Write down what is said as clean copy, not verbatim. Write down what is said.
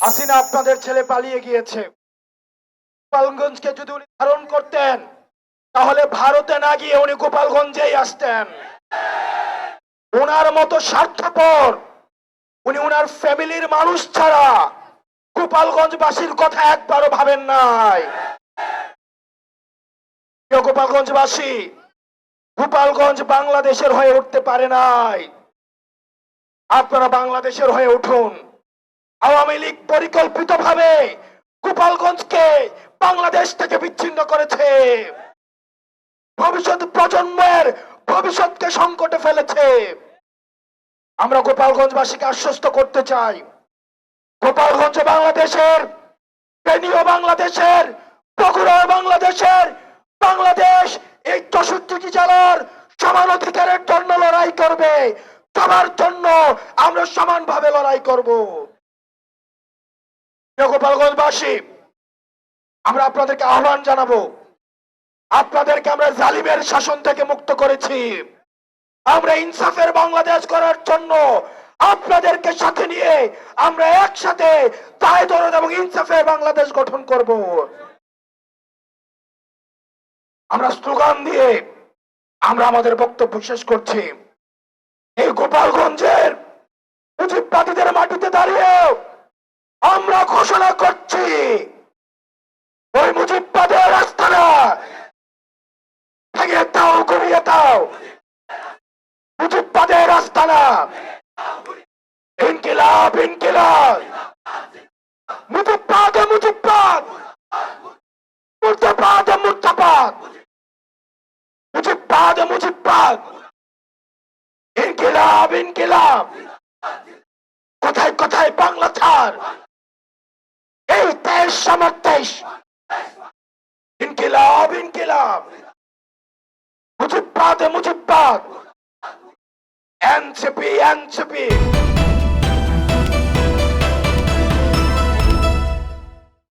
হাসিনা আপনাদের ছেলে পালিয়ে গিয়েছে। গোপালগঞ্জকে যদি উনি ধারণ করতেন তাহলে ভারতে না গিয়ে উনি গোপালগঞ্জেই আসতেন। ওনার মতো স্বার্থপর উনি ওনার ফ্যামিলির মানুষ ছাড়া গোপালগঞ্জবাসীর কথা একবারও ভাবেন নাই। গোপালগঞ্জবাসী, গোপালগঞ্জ বাংলাদেশের হয়ে উঠতে পারে নাই। আপনারা বাংলাদেশের হয়ে উঠুন। আওয়ামী লীগ পরিকল্পিতভাবে গোপালগঞ্জকে বাংলাদেশ থেকে বিচ্ছিন্ন করেছে, ভবিষ্যৎ প্রজন্মের ভবিষ্যৎকে সংকটে ফেলেছে। আমরা গোপালগঞ্জবাসীকে আশ্বস্ত করতে চাই, গোপালগঞ্জ বাংলাদেশের, ফেনীও বাংলাদেশের, বগুড়া বাংলাদেশের, বাংলাদেশ এই 64টি জেলার সমান অধিকারের জন্য লড়াই করবে। সবার জন্য আমরা সমানভাবে লড়াই করব। গোপালগঞ্জবাসী, আমরা আপনাদেরকে আহ্বান জানাবো, আপনাদেরকে আমরা জালিমের শাসন থেকে মুক্ত করেছি। আমরা ইনসাফের বাংলাদেশ করার জন্য আপনাদেরকে সাথে নিয়ে আমরা একসাথে দায় দরদ এবং ইনসাফের বাংলাদেশ গঠন করব। আমরা স্লোগান দিয়ে আমরা আমাদের বক্তব্য শেষ করছি। এই গোপালগঞ্জের মুজিববাদীদের মাটিতে দাঁড়িয়ে আমরা ঘোষণা করছি, ওই মুজিববাদের আস্তানা ভেঙে দাও, গুড়িয়ে দাও। মুজিববাদের আস্তানা, ইনকিলাব ইনকিলাব, মুজিববাদ মুজিববাদ, মুর্দাবাদ মুর্দাবাদ, মুজিববাদ মুজিববাদ, ইনকিলাব ইনকিলাব। কোথায় কোথায় বাংলা ছাড়, এই দেশ আমার দেশ। ইনকিলাব ইনকিলাব, মুজিববাদ মুজিববাদ, এনসিপি এনসিপি।